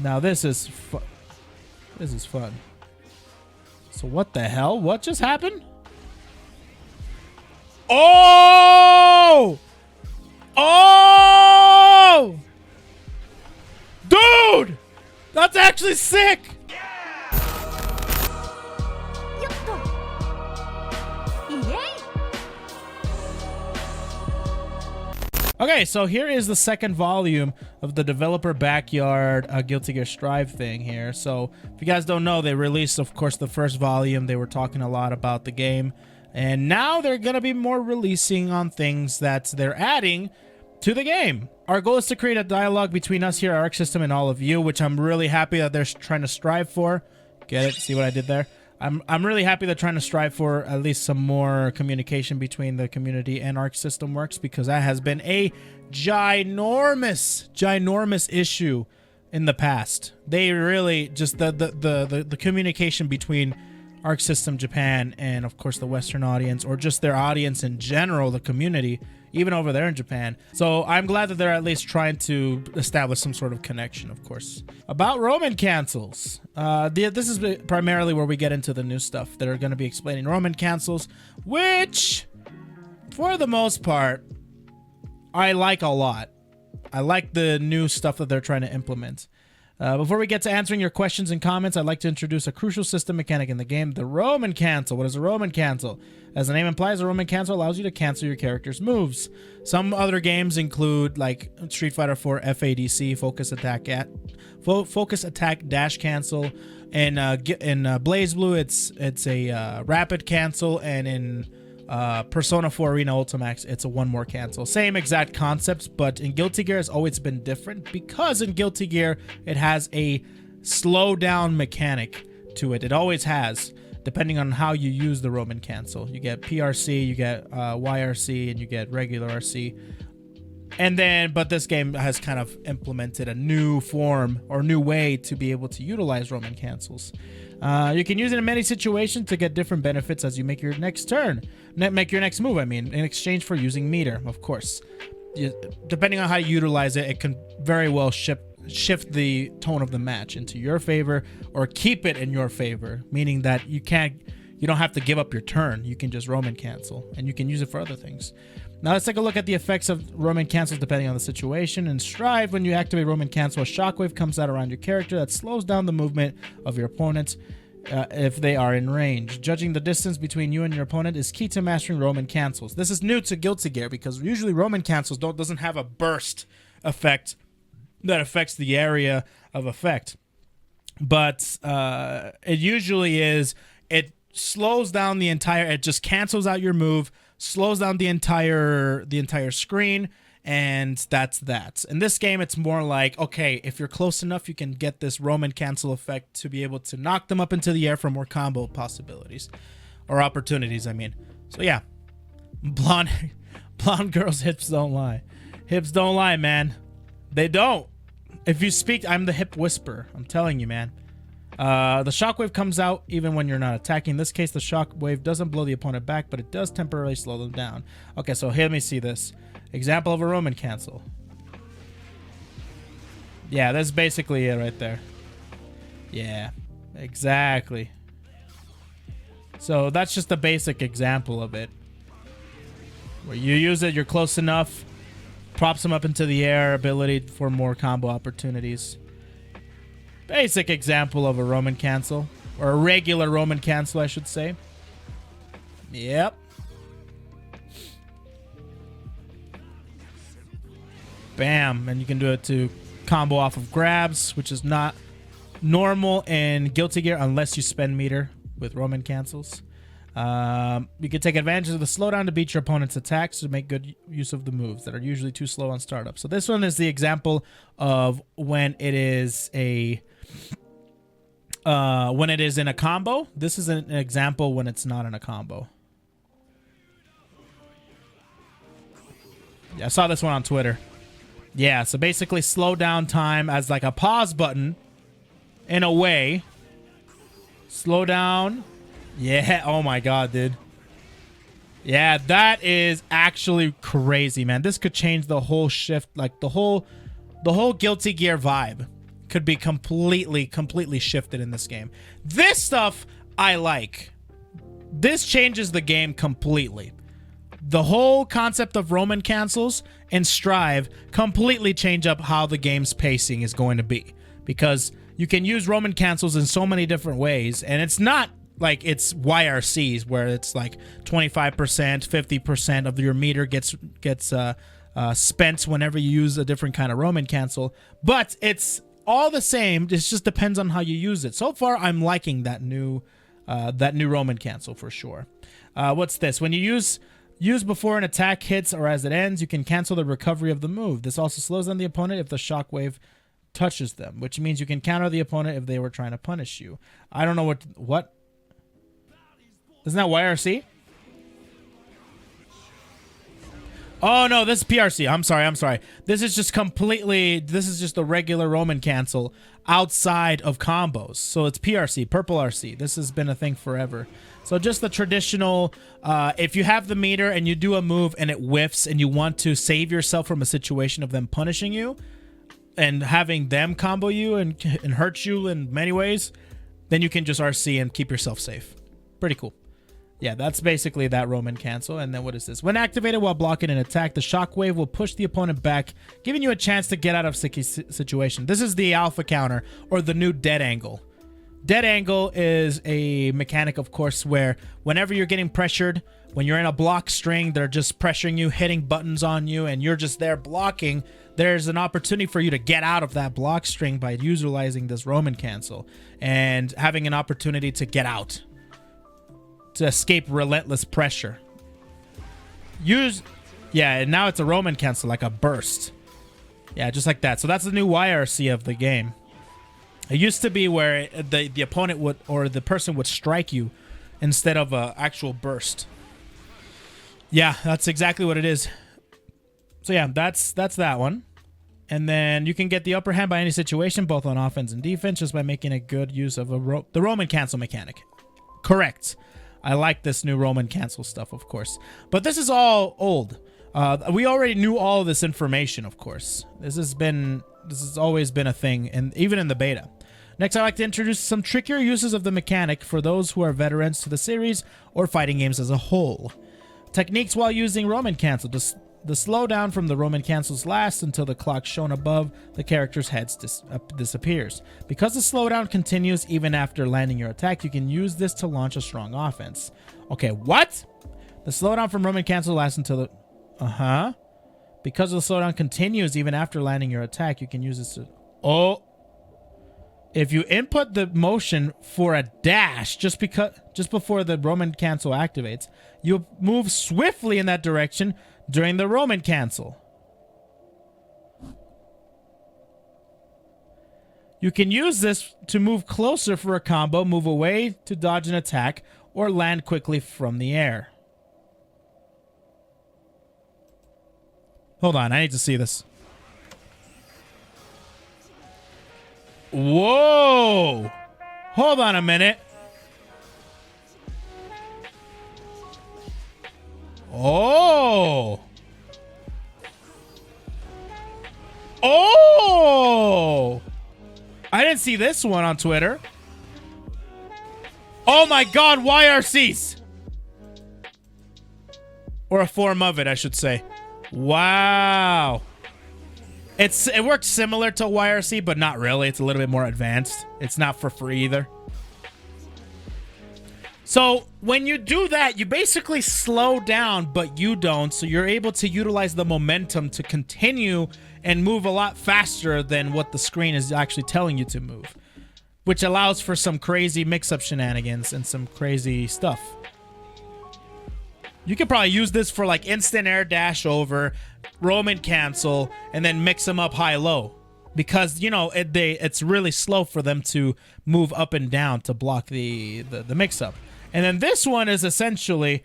Now this is fun. So what the hell? What just happened? Oh! Oh! Dude! That's actually sick! Okay, so here is the second volume of the Developer Backyard Guilty Gear Strive thing here. So if you guys don't know, they released, of course, the first volume. They were talking a lot about the game. And now they're going to be more releasing on things that they're adding to the game. Our goal is to create a dialogue between us here, Arc System, and all of you, which I'm really happy that they're trying to strive for. Get it? See what I did there? I'm really happy they're trying to strive for at least some more communication between the community and Arc System Works, because that has been a ginormous issue in the past. They really just the communication between Arc System Japan and of course the Western audience, or just their audience in general, the community, even over there in Japan. So I'm glad that they're at least trying to establish some sort of connection, of course. About Roman cancels. This is primarily where we get into the new stuff. They're going to be explaining Roman cancels, which, for the most part, I like a lot. I like the new stuff that they're trying to implement. Before we get to answering your questions and comments, I'd like to introduce a crucial system mechanic in the game, the Roman cancel. What is a Roman cancel? As the name implies, a Roman cancel allows you to cancel your character's moves. Some other games include like Street Fighter 4 FADC, focus attack dash cancel, and in Blaze Blue it's a rapid cancel, and in Persona 4 Arena Ultimax, it's a one more cancel. Same exact concepts, but in Guilty Gear it's always been different, because in Guilty Gear it has a slow down mechanic to it. It always has, depending on how you use the Roman cancel. You get PRC, you get YRC, and you get regular RC. And then, but this game has kind of implemented a new form or new way to be able to utilize Roman cancels. You can use it in many situations to get different benefits as you make your next move, in exchange for using meter, of course. Depending on how you utilize it, it can very well shift the tone of the match into your favor, or keep it in your favor, meaning that you don't have to give up your turn. You can just Roman cancel, and you can use it for other things. Now let's take a look at the effects of Roman cancels depending on the situation. In Strive, when you activate Roman cancel, a shockwave comes out around your character that slows down the movement of your opponent if they are in range. Judging the distance between you and your opponent is key to mastering Roman cancels. This is new to Guilty Gear, because usually Roman cancels doesn't have a burst effect that affects the area of effect. But it usually is, it slows down the entire, it just cancels out your move, slows down the entire screen, and that's that. In this game, it's more like, okay, if you're close enough, you can get this Roman cancel effect to be able to knock them up into the air for more combo possibilities, or opportunities, I mean. So yeah, blonde girls' hips don't lie. Hips don't lie, man. They don't. If you speak, I'm the hip whisperer. I'm telling you, man. The shockwave comes out even when you're not attacking. In this case, the shockwave doesn't blow the opponent back, but it does temporarily slow them down. Okay, so here, let me see this. Example of a Roman cancel. Yeah, that's basically it right there. Yeah, exactly. So that's just a basic example of it. Where you use it, you're close enough, props them up into the air, ability for more combo opportunities. Basic example of a Roman cancel, or a regular Roman cancel, I should say. Yep. Bam, and you can do it to combo off of grabs, which is not normal in Guilty Gear unless you spend meter with Roman cancels. You can take advantage of the slowdown to beat your opponent's attacks to make good use of the moves that are usually too slow on startup. So this one is the example of when it is when it is in a combo. This is an example when it's not in a combo. Yeah, I saw this one on Twitter. Yeah, so basically slow down time as like a pause button in a way. Slow down. Yeah, oh my god, dude. Yeah, that is actually crazy, man. This could change the whole shift, like the whole Guilty Gear vibe could be completely shifted in this game. This stuff I like. This changes the game completely. The whole concept of Roman cancels and Strive completely change up how the game's pacing is going to be, because you can use Roman cancels in so many different ways, and it's not like it's YRCs where it's like 25%, 50% of your meter gets spent whenever you use a different kind of Roman cancel, but it's all the same. It just depends on how you use it. So far, I'm liking that new Roman cancel for sure. What's this? When you use before an attack hits or as it ends, you can cancel the recovery of the move. This also slows down the opponent if the shockwave touches them, which means you can counter the opponent if they were trying to punish you. I don't know what? Isn't that YRC? Oh no, this is PRC. I'm sorry. This is just the regular Roman cancel outside of combos. So it's PRC, purple RC. This has been a thing forever. So just the traditional, if you have the meter and you do a move and it whiffs and you want to save yourself from a situation of them punishing you and having them combo you and hurt you in many ways, then you can just RC and keep yourself safe. Pretty cool. Yeah, that's basically that Roman cancel. And then what is this? When activated while blocking an attack, the shockwave will push the opponent back, giving you a chance to get out of sticky situation. This is the alpha counter, or the new dead angle. Dead angle is a mechanic, of course, where whenever you're getting pressured, when you're in a block string, they're just pressuring you, hitting buttons on you, and you're just there blocking. There's an opportunity for you to get out of that block string by utilizing this Roman cancel and having an opportunity to get out, to escape relentless pressure. Yeah, and now it's a Roman cancel, like a burst. Yeah, just like that. So that's the new YRC of the game. It used to be where the opponent would, or the person would strike you instead of an actual burst. Yeah, that's exactly what it is. So yeah, that's that one. And then you can get the upper hand by any situation, both on offense and defense, just by making a good use of the Roman cancel mechanic. Correct. I like this new Roman cancel stuff, of course. But this is all old. We already knew all of this information, of course. This has always been a thing, and even in the beta. Next, I'd like to introduce some trickier uses of the mechanic for those who are veterans to the series or fighting games as a whole. Techniques while using Roman cancel. The slowdown from the Roman cancels lasts until the clock shown above the character's heads disappears. Because the slowdown continues even after landing your attack, you can use this to launch a strong offense. Okay, what? The slowdown from Roman cancel lasts until the... Because the slowdown continues even after landing your attack, you can use this to... Oh! If you input the motion for a dash just before the Roman cancel activates, you'll move swiftly in that direction during the Roman cancel. You can use this to move closer for a combo, move away to dodge an attack, or land quickly from the air. Hold on, I need to see this. Whoa! Hold on a minute. Oh! Oh! I didn't see this one on Twitter. Oh my god, YRCs! Or a form of it, I should say. Wow. It works similar to YRC, but not really. It's a little bit more advanced. It's not for free either. So when you do that, you basically slow down, but you don't. So you're able to utilize the momentum to continue and move a lot faster than what the screen is actually telling you to move, which allows for some crazy mix-up shenanigans and some crazy stuff. You could probably use this for like instant air dash over, Roman cancel, and then mix them up high-low. Because, you know, it's really slow for them to move up and down to block the mix-up. And then this one is essentially,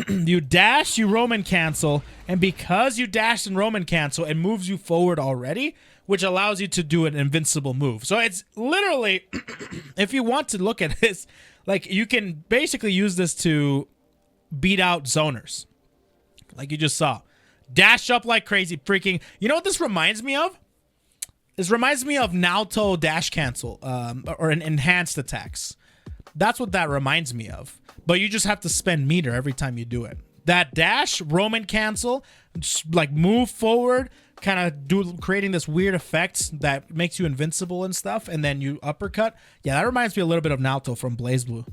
you dash, you Roman cancel, and because you dash and Roman cancel, it moves you forward already, which allows you to do an invincible move. So it's literally, if you want to look at this, like you can basically use this to beat out zoners, like you just saw. Dash up like crazy, freaking. You know what this reminds me of? This reminds me of Naoto dash cancel, or an enhanced attacks. That's what that reminds me of. But you just have to spend meter every time you do it. That dash, Roman cancel, just like move forward, kind of creating this weird effect that makes you invincible and stuff, and then you uppercut. Yeah, that reminds me a little bit of Naoto from BlazBlue.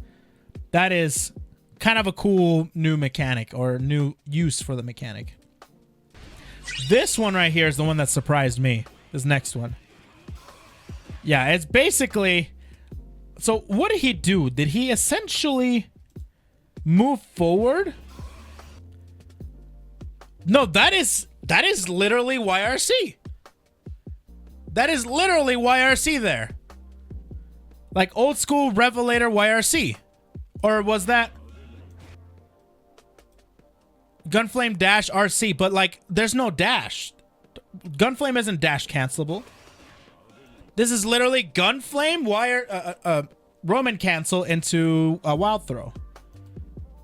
That is kind of a cool new mechanic, or new use for the mechanic. This one right here is the one that surprised me. This next one. Yeah, it's basically... So what did he do? Did he essentially move forward? No, that is literally YRC. That is literally YRC there. Like old school Revelator YRC. Or was that Gunflame dash RC? But like, there's no dash. Gunflame isn't dash cancelable. This is literally Gunflame Roman cancel into a wild throw.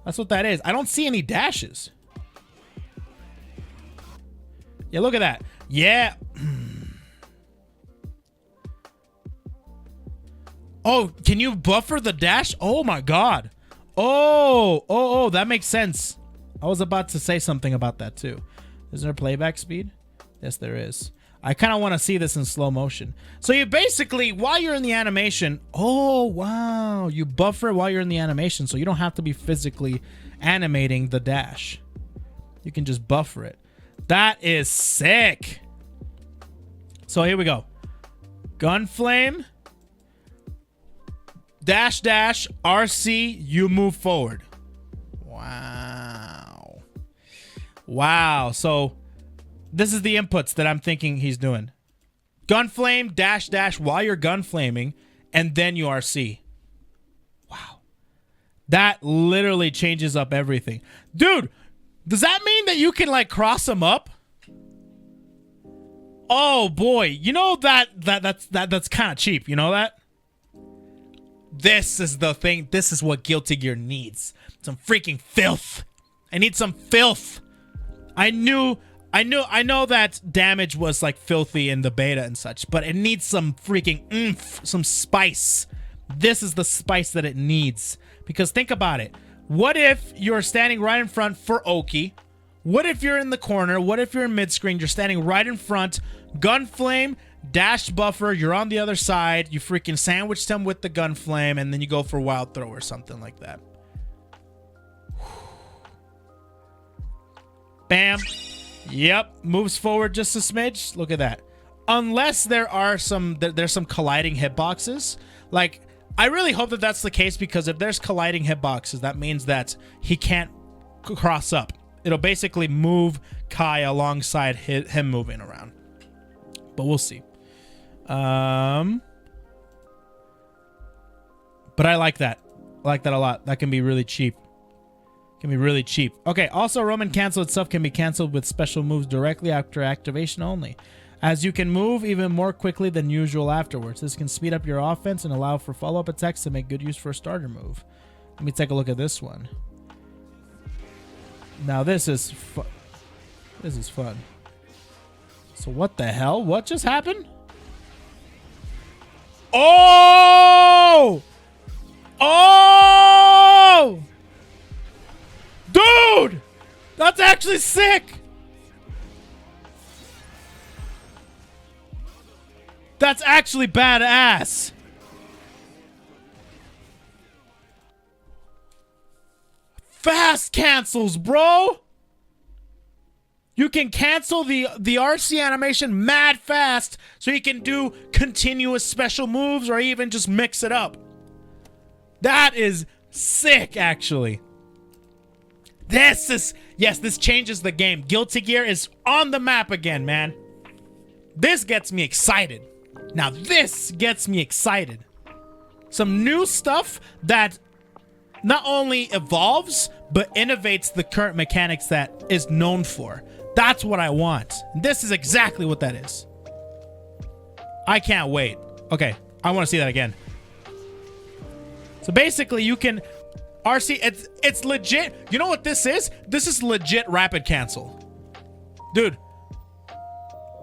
That's what that is. I don't see any dashes. Yeah, look at that. Yeah. Oh, can you buffer the dash? Oh my god. Oh, that makes sense. I was about to say something about that too. Is there playback speed? Yes, there is. I kind of want to see this in slow motion. So you basically, while you're in the animation, oh wow, you buffer while you're in the animation, so you don't have to be physically animating the dash. You can just buffer it. That is sick. So here we go. Gunflame. Dash dash RC, you move forward. Wow. Wow. So this is the inputs that I'm thinking he's doing. Gunflame, dash dash while you're gunflaming, and then you RC. Wow. That literally changes up everything. Dude, does that mean that you can like cross them up? Oh boy, you know that's kind of cheap, you know that? This is the thing. This is what Guilty Gear needs. Some freaking filth. I need some filth. I know that damage was like filthy in the beta and such, but it needs some freaking oomph, some spice. This is the spice that it needs. Because think about it. What if you're standing right in front for Oki? What if you're in the corner? What if you're in mid-screen? You're standing right in front. Gunflame, dash buffer. You're on the other side. You freaking sandwiched him with the gunflame, and then you go for wild throw or something like that. Bam. Yep. Moves forward just a smidge. Look at that. Unless there are there's some colliding hitboxes. Like, I really hope that that's the case, because if there's colliding hitboxes, that means that he can't cross up. It'll basically move Kai alongside him moving around. But we'll see. But I like that. I like that a lot. That can be really cheap. Can be really cheap. Okay, also Roman cancel itself can be canceled with special moves directly after activation only, as you can move even more quickly than usual afterwards. This can speed up your offense and allow for follow-up attacks to make good use for a starter move. Let me take a look at this one. Now this is fun. So what the hell? What just happened? Oh! Oh! Dude! That's actually sick! That's actually badass. Fast cancels, bro. You can cancel the RC animation mad fast, so you can do continuous special moves or even just mix it up. That is sick, actually. This changes the game. Guilty Gear is on the map again, man. This gets me excited. Now this gets me excited. Some new stuff that not only evolves, but innovates the current mechanics that is known for. That's what I want. This is exactly what that is. I can't wait. Okay, I want to see that again. So basically you can RC, it's legit. You know what this is? This is legit rapid cancel. Dude,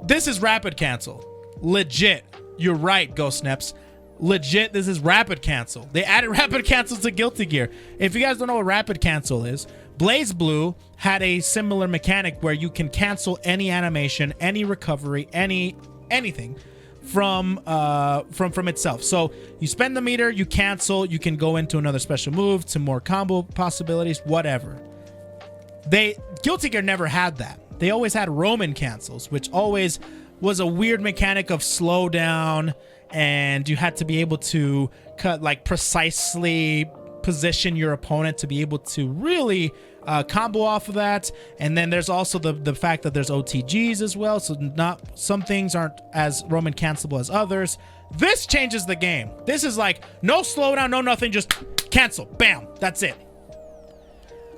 this is rapid cancel. legit. You're right, Ghost Snaps. Legit, this is rapid cancel. They added rapid cancel to Guilty Gear. If you guys don't know what rapid cancel is, BlazBlue had a similar mechanic where you can cancel any animation, any recovery, anything from itself. So you spend the meter, you cancel, you can go into another special move, to more combo possibilities, whatever. Guilty Gear never had that. They always had Roman cancels, which always was a weird mechanic of slowdown, and you had to be able to precisely position your opponent to be able to really combo off of that. And then there's also the fact that there's OTGs as well, so not some things aren't as Roman cancelable as others. This changes the game. This is like no slowdown, no nothing, just cancel, bam, that's it.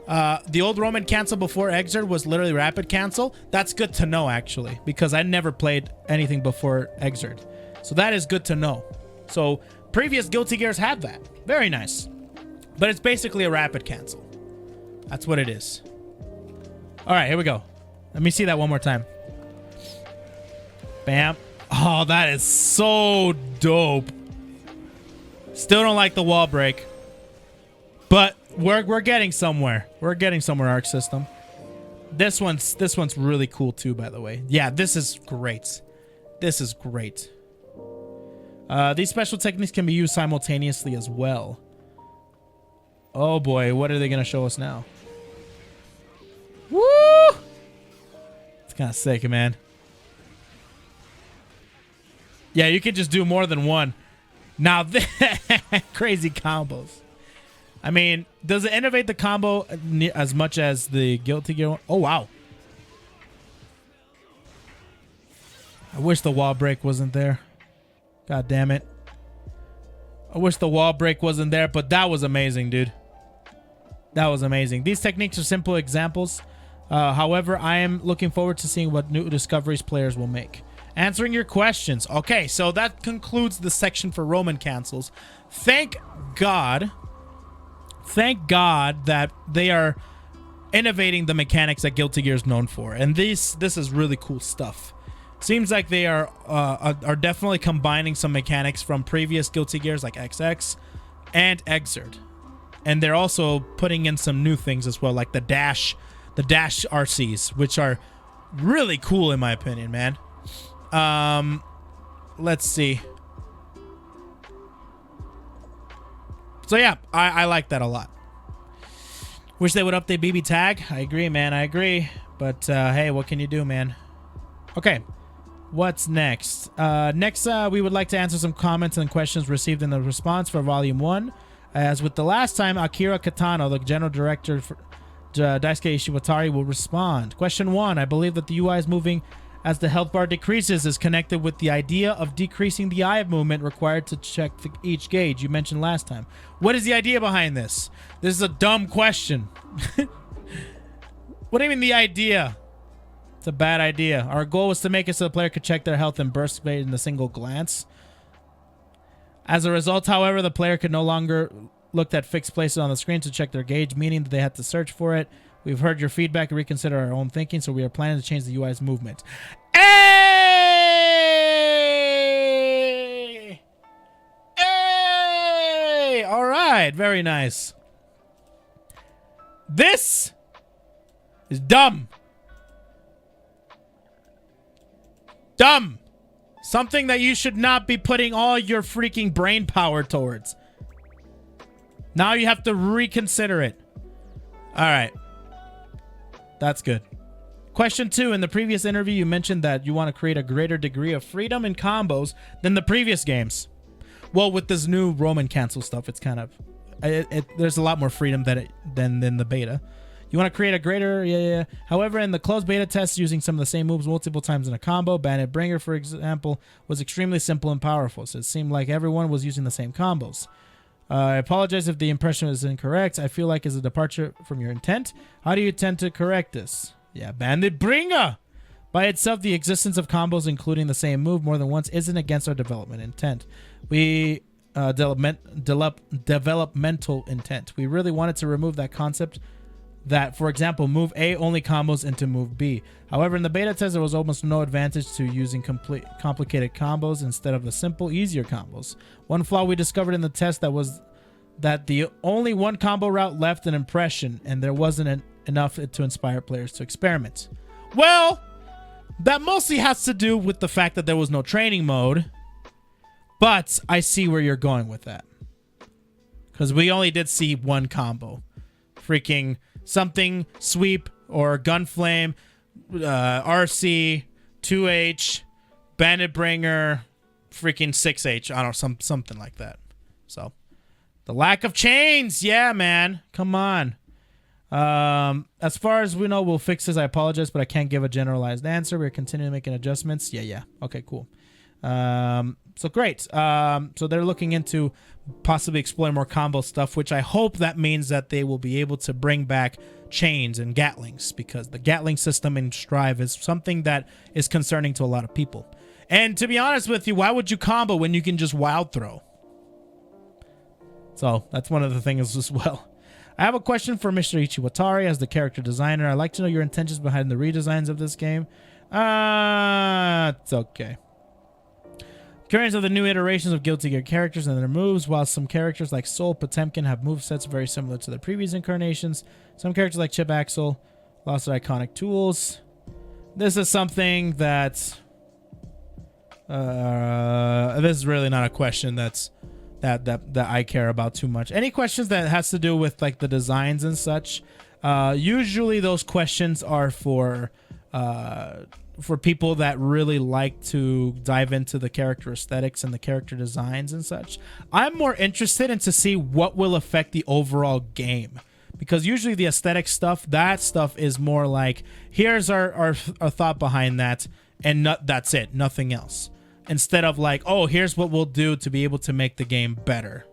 The old Roman cancel before Exert was literally rapid cancel. That's good to know, actually, because I never played anything before Exert, so that is good to know. So previous Guilty Gears had that. Very nice. But it's basically a rapid cancel. That's what it is. All right, here we go. Let me see that one more time. Bam. Oh, that is so dope. Still don't like the wall break, but we're getting somewhere. We're getting somewhere, Arc System. This one's really cool too, by the way. Yeah, this is great. This is great. These special techniques can be used simultaneously as well. Oh boy, what are they gonna show us now? Woo! It's kind of sick, man. Yeah, you can just do more than one. Now, crazy combos. I mean, does it innovate the combo as much as the Guilty Gear one? Oh, wow. I wish the wall break wasn't there. God damn it. I wish the wall break wasn't there, but that was amazing, dude. That was amazing. These techniques are simple examples. However, I am looking forward to seeing what new discoveries players will make. Answering your questions. Okay, so that concludes the section for Roman cancels. Thank God. Thank God that they are innovating the mechanics that Guilty Gear is known for. And this is really cool stuff. Seems like they are definitely combining some mechanics from previous Guilty Gears like XX and Exert. And they're also putting in some new things as well, like the dash RCs, which are really cool in my opinion, man. Let's see. So yeah, I like that a lot. Wish they would update BB tag. I agree, man. I agree. But hey, what can you do, man? Okay. What's next? Next, we would like to answer some comments and questions received in the response for Volume 1. As with the last time, Akira Katano, the general director for Daisuke Ishiwatari, will respond. Question 1. I believe that the UI is moving as the health bar decreases is connected with the idea of decreasing the eye movement required to check each gauge you mentioned last time. What is the idea behind this? This is a dumb question. What do you mean the idea? It's a bad idea. Our goal was to make it so the player could check their health and burst rate in a single glance. As a result, however, the player could no longer look at fixed places on the screen to check their gauge, meaning that they had to search for it. We've heard your feedback and reconsider our own thinking, so we are planning to change the UI's movement. Hey! Hey! All right, very nice. This is dumb. Dumb. Something that you should not be putting all your freaking brain power towards. Now you have to reconsider it. All right. That's good. Question 2. In the previous interview, you mentioned that you want to create a greater degree of freedom in combos than the previous games. Well, with this new Roman cancel stuff, it's kind of... there's a lot more freedom than the beta. You want to create a greater... Yeah. However, in the closed beta test, using some of the same moves multiple times in a combo, Bandit Bringer, for example, was extremely simple and powerful, so it seemed like everyone was using the same combos. I apologize if the impression is incorrect. I feel like it's a departure from your intent. How do you intend to correct this? Yeah, Bandit Bringer! By itself, the existence of combos including the same move more than once isn't against our development intent. Developmental intent. We really wanted to remove that concept that, for example, move A only combos into move B. However, in the beta test, there was almost no advantage to using complicated combos instead of the simple, easier combos. One flaw we discovered in the test was that the only one combo route left an impression, and there wasn't enough to inspire players to experiment. Well, that mostly has to do with the fact that there was no training mode, but I see where you're going with that. Because we only did see one combo. Freaking something, sweep, or gunflame, RC, 2H, bandit bringer, freaking 6H. I don't know, something like that. So, the lack of chains. Yeah, man. Come on. As far as we know, we'll fix this. I apologize, but I can't give a generalized answer. We're continuing making adjustments. Yeah. Okay, cool. So great. So they're looking into possibly exploring more combo stuff, which I hope that means that they will be able to bring back chains and gatlings, because the gatling system in Strive is something that is concerning to a lot of people. And to be honest with you, why would you combo when you can just wild throw? So that's one of the things as well. I have a question for Mr. Ichiwatari as the character designer. I'd like to know your intentions behind the redesigns of this game. It's okay. Curious of the new iterations of Guilty Gear characters and their moves. While some characters like Soul Potemkin have movesets very similar to their previous incarnations, some characters like Chip Axel lost their iconic tools. This is something that... this is really not a question that I care about too much. Any questions that has to do with like the designs and such, usually those questions are for people that really like to dive into the character aesthetics and the character designs and such. I'm more interested in to see what will affect the overall game, because usually the aesthetic stuff, that stuff is more like, here's our thought behind that, and that's it, nothing else. Instead of like, oh, here's what we'll do to be able to make the game better.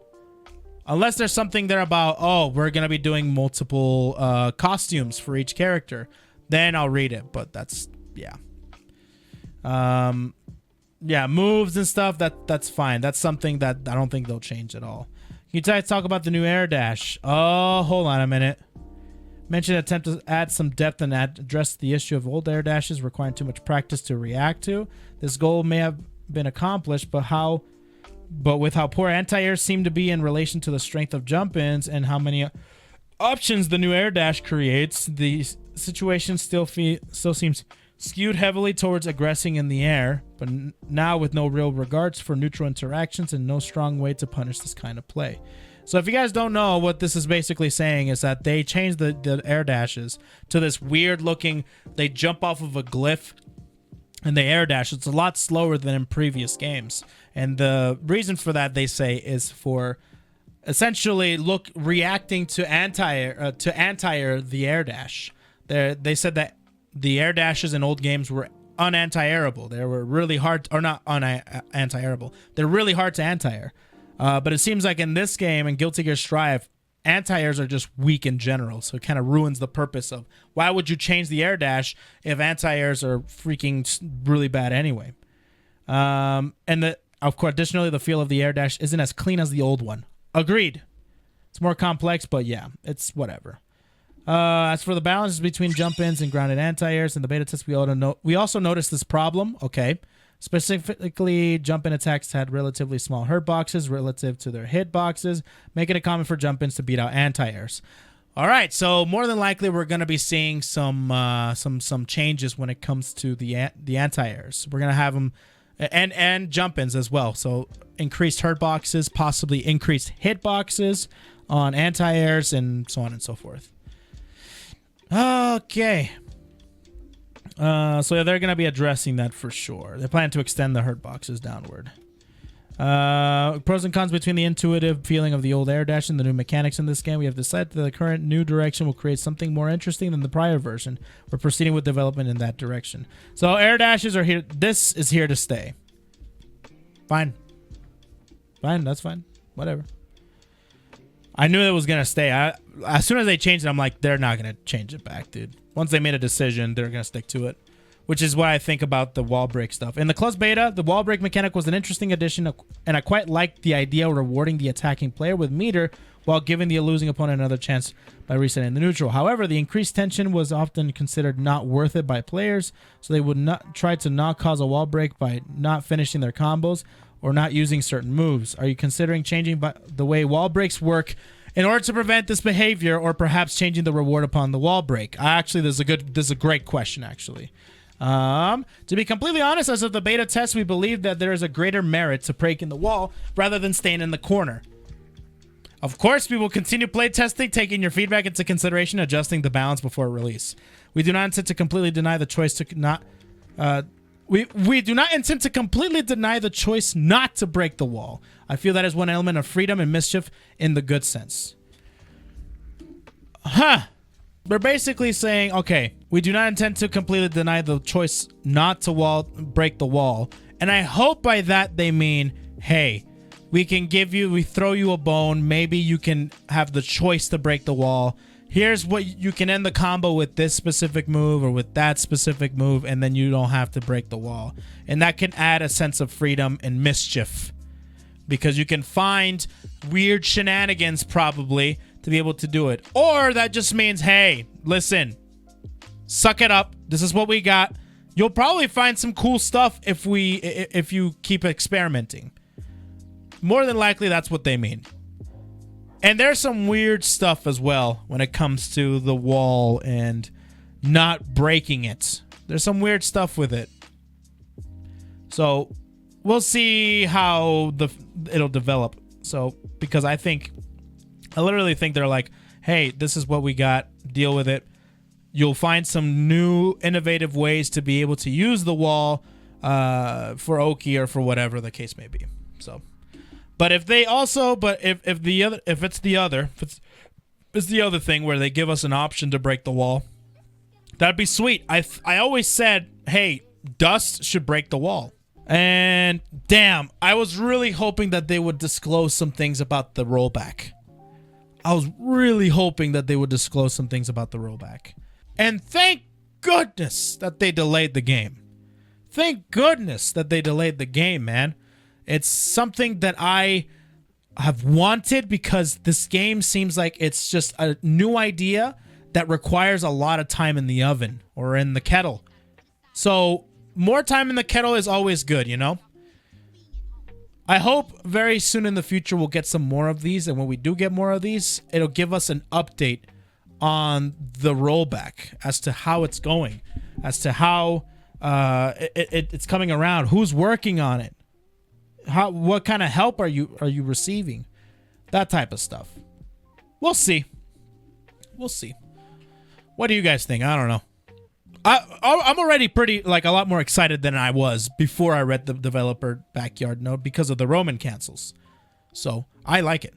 Unless there's something there about, oh, we're going to be doing multiple costumes for each character, then I'll read it. But that's, yeah. Yeah, moves and stuff, that's fine. That's something that I don't think they'll change at all. Can you guys talk about the new air dash? Oh, hold on a minute. Mentioned attempt to add some depth and address the issue of old air dashes requiring too much practice to react to. This goal may have been accomplished, but with how poor anti-airs seem to be in relation to the strength of jump-ins and how many options the new air dash creates, the situation still seems skewed heavily towards aggressing in the air, but now with no real regards for neutral interactions and no strong way to punish this kind of play. So if you guys don't know, what this is basically saying is that they changed the air dashes to this weird looking, they jump off of a glyph and they air dash. It's a lot slower than in previous games. And the reason for that, they say, is for essentially reacting to anti-air the air dash. They said that the air dashes in old games were un-anti-airable. They were really hard, or not anti-airable. They're really hard to anti-air. But it seems like in this game, in Guilty Gear Strive, anti-airs are just weak in general. So it kind of ruins the purpose of, why would you change the air dash if anti-airs are freaking really bad anyway? Of course, additionally, the feel of the air dash isn't as clean as the old one. Agreed. It's more complex, but yeah, it's whatever. As for the balances between jump-ins and grounded anti-airs in the beta test, we also noticed this problem. Okay. Specifically, jump-in attacks had relatively small hurt boxes relative to their hit boxes, making it common for jump-ins to beat out anti-airs. All right, so more than likely we're going to be seeing some changes when it comes to the anti-airs. We're going to have them and jump-ins as well. So increased hurt boxes, possibly increased hit boxes on anti-airs, and so on and so forth. Okay. So yeah, they're going to be addressing that for sure. They plan to extend the hurt boxes downward. Pros and cons between the intuitive feeling of the old air dash and the new mechanics in this game. We have decided that the current new direction will create something more interesting than the prior version. We're proceeding with development in that direction. So air dashes are here. This is here to stay. Fine. Fine, that's fine. Whatever. I knew it was going to stay. As soon as they changed it, I'm like, they're not going to change it back, dude. Once they made a decision, they're going to stick to it, which is what I think about the wall break stuff. In the closed beta, the wall break mechanic was an interesting addition, and I quite liked the idea of rewarding the attacking player with meter while giving the losing opponent another chance by resetting the neutral. However, the increased tension was often considered not worth it by players, so they would not try to not cause a wall break by not finishing their combos or not using certain moves. Are you considering changing the way wall breaks work in order to prevent this behavior, or perhaps changing the reward upon the wall break? Actually, this is a great question, actually. To be completely honest, as of the beta test, we believe that there is a greater merit to breaking the wall rather than staying in the corner. Of course, we will continue playtesting, taking your feedback into consideration, adjusting the balance before release. We do not intend to completely deny the choice to not... We do not intend to completely deny the choice not to break the wall. I feel that is one element of freedom and mischief in the good sense. They're basically saying, okay, we do not intend to completely deny the choice not to break the wall. And I hope by that they mean, hey, we throw you a bone. Maybe you can have the choice to break the wall. Here's what you can end the combo with this specific move or with that specific move, and then you don't have to break the wall. And that can add a sense of freedom and mischief, because you can find weird shenanigans probably to be able to do it. Or that just means, hey, listen, suck it up. This is what we got. You'll probably find some cool stuff if you keep experimenting. More than likely, that's what they mean. And there's some weird stuff as well when it comes to the wall and not breaking it. There's some weird stuff with it. So we'll see how it'll develop. So, because I literally think they're like, hey, this is what we got. Deal with it. You'll find some new innovative ways to be able to use the wall for Oki or for whatever the case may be. So, but if it's the other thing where they give us an option to break the wall, that'd be sweet. I always said, hey, Dust should break the wall. And damn, I was really hoping that they would disclose some things about the rollback. I was really hoping that they would disclose some things about the rollback. And thank goodness that they delayed the game. Thank goodness that they delayed the game, man. It's something that I have wanted, because this game seems like it's just a new idea that requires a lot of time in the oven or in the kettle. So more time in the kettle is always good, you know? I hope very soon in the future we'll get some more of these, and when we do get more of these, it'll give us an update on the rollback as to how it's going, as to how it's coming around, who's working on it, what kind of help are you receiving, that type of stuff. We'll see. What do you guys think? I don't know. I'm already pretty, like, a lot more excited than I was before I read the developer backyard note because of the Roman cancels. So I like it.